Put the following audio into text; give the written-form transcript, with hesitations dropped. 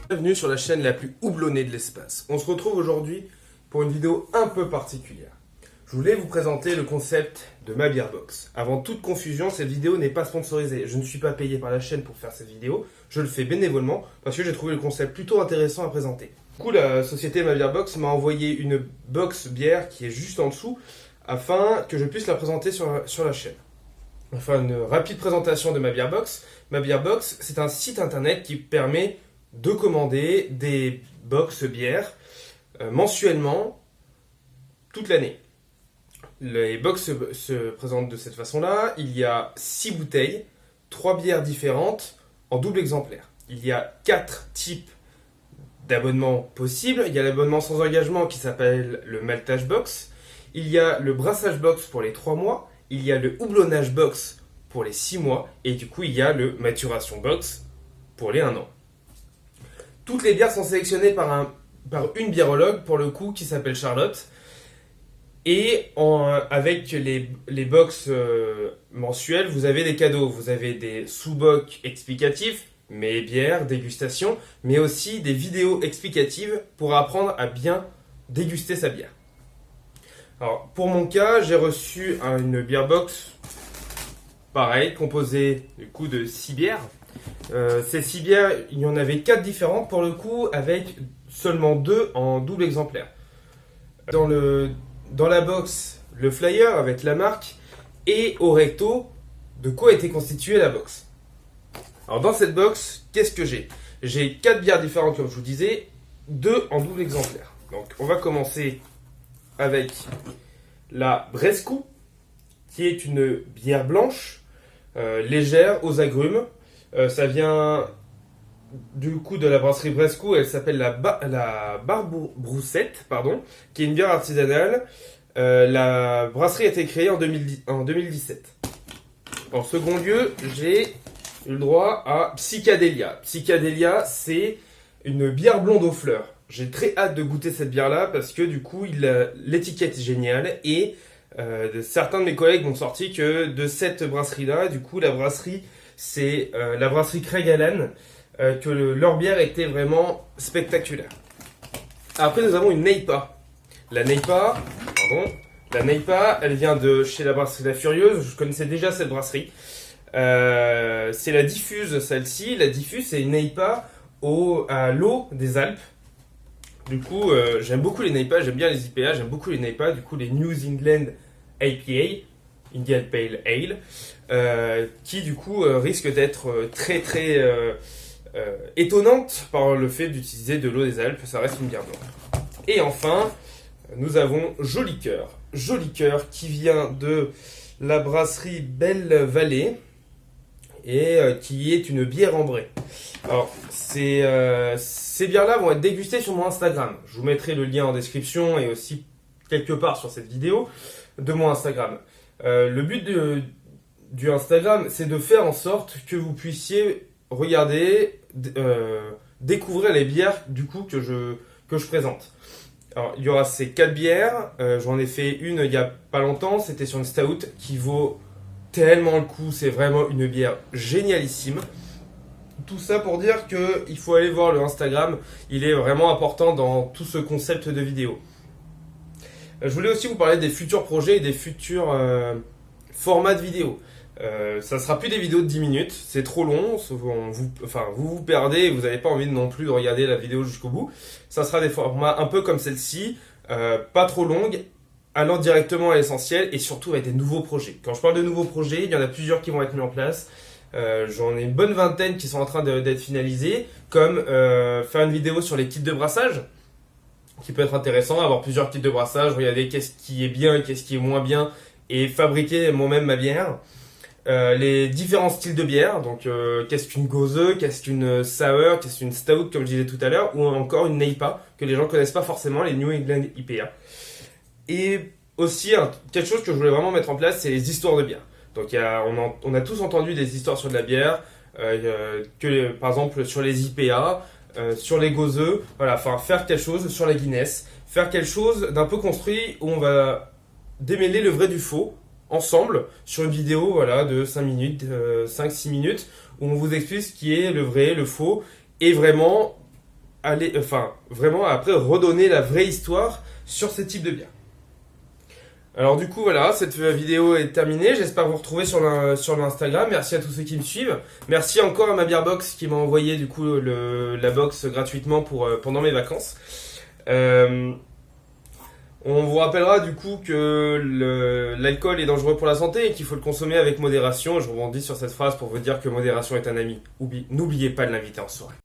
Bienvenue sur la chaîne la plus houblonnée de l'espace. On se retrouve aujourd'hui pour une vidéo un peu particulière. Je voulais vous présenter le concept de ma beer box. Avant toute confusion, cette vidéo n'est pas sponsorisée. Je ne suis pas payé par la chaîne pour faire cette vidéo. Je le fais bénévolement parce que j'ai trouvé le concept plutôt intéressant à présenter. Du coup, la société Ma Beer Box m'a envoyé une box bière qui est juste en dessous afin que je puisse la présenter sur la chaîne. Enfin, une rapide présentation de Ma Beer Box. Ma Beer Box, c'est un site internet qui permet de commander des box bières mensuellement toute l'année. Les box se présentent de cette façon-là. Il y a 6 bouteilles, 3 bières différentes en double exemplaire. Il y a 4 types d'abonnements possibles. Il y a l'abonnement sans engagement qui s'appelle le maltage box. Il y a le brassage box pour les 3 mois. Il y a le houblonnage box pour les 6 mois. Et du coup, il y a le maturation box pour les 1 an. Toutes les bières sont sélectionnées par une biérologue, pour le coup, qui s'appelle Charlotte. Et avec les box mensuelles, vous avez des cadeaux. Vous avez des sous-bocs explicatifs, mes bières, dégustation, mais aussi des vidéos explicatives pour apprendre à bien déguster sa bière. Alors, pour mon cas, j'ai reçu une beer box, pareil, composée du coup de 6 bières. Ces 6 bières, il y en avait 4 différentes pour le coup, avec seulement 2 en double exemplaire. Dans la box, le flyer avec la marque et au recto de quoi était constituée la box. Alors dans cette box, qu'est-ce que j'ai ? J'ai 4 bières différentes comme je vous disais, 2 en double exemplaire. Donc on va commencer avec la Brescou, qui est une bière blanche, légère, aux agrumes. Ça vient du coup de la brasserie Brescou, elle s'appelle la Barbroussette, qui est une bière artisanale. La brasserie a été créée en 2017. En second lieu, j'ai eu le droit à Psychadelia. Psychadelia, c'est une bière blonde aux fleurs. J'ai très hâte de goûter cette bière-là parce que du coup, l'étiquette est géniale et certains de mes collègues m'ont sorti que de cette brasserie-là, du coup, la brasserie, c'est la brasserie Craig Allen, que leur bière était vraiment spectaculaire. Après, nous avons une Neipa. La Neipa, elle vient de chez la brasserie La Furieuse. Je connaissais déjà cette brasserie. C'est la Diffuse, celle-ci. La Diffuse, c'est une Neipa à l'eau des Alpes. Du coup, j'aime beaucoup les Neipa, j'aime bien les IPA, j'aime beaucoup les Neipa. Du coup, les New England IPA, Indian Pale Ale, qui du coup risque d'être très très étonnante par le fait d'utiliser de l'eau des Alpes. Ça reste une bière blanche. Et enfin, nous avons Joli Cœur. Joli Cœur qui vient de la brasserie Belle Vallée et qui est une bière ambrée. Alors, ces bières-là vont être dégustées sur mon Instagram. Je vous mettrai le lien en description et aussi quelque part sur cette vidéo de mon Instagram. Le but du Instagram, c'est de faire en sorte que vous puissiez regarder, découvrir les bières du coup que je présente. Alors, il y aura ces 4 bières. J'en ai fait une il y a pas longtemps. C'était sur une stout qui vaut tellement le coup. C'est vraiment une bière génialissime. Tout ça pour dire qu'il faut aller voir le Instagram. Il est vraiment important dans tout ce concept de vidéo. Je voulais aussi vous parler des futurs projets et des futurs formats de vidéo. Ça sera plus des vidéos de 10 minutes, c'est trop long, vous vous perdez et vous n'avez pas envie non plus de regarder la vidéo jusqu'au bout. Ça sera des formats un peu comme celle-ci, pas trop longues, allant directement à l'essentiel et surtout avec des nouveaux projets. Quand je parle de nouveaux projets, il y en a plusieurs qui vont être mis en place. J'en ai une bonne vingtaine qui sont en train d'être finalisés, comme faire une vidéo sur les kits de brassage, qui peut être intéressant, avoir plusieurs kits de brassage, regarder qu'est-ce qui est bien, qu'est-ce qui est moins bien, et fabriquer moi-même ma bière. Les différents styles de bière, donc qu'est-ce qu'une Gose, qu'est-ce qu'une Sour, qu'est-ce qu'une Stout, comme je disais tout à l'heure, ou encore une Neipa, que les gens connaissent pas forcément, les New England IPA. Et aussi, quelque chose que je voulais vraiment mettre en place, c'est les histoires de bière. Donc on a tous entendu des histoires sur de la bière, par exemple sur les IPA, sur les Gose, voilà, enfin faire quelque chose sur la Guinness, faire quelque chose d'un peu construit où on va démêler le vrai du faux, ensemble sur une vidéo voilà, de 5 minutes, 5-6 minutes, où on vous explique ce qui est le vrai, le faux, et vraiment vraiment après redonner la vraie histoire sur ces types de bières. Alors du coup voilà, cette vidéo est terminée, j'espère vous retrouver sur l'Instagram, merci à tous ceux qui me suivent, merci encore à ma Beer Box qui m'a envoyé du coup la box gratuitement pendant mes vacances. On vous rappellera du coup que l'alcool est dangereux pour la santé et qu'il faut le consommer avec modération. Je rebondis sur cette phrase pour vous dire que modération est un ami. N'oubliez pas de l'inviter en soirée.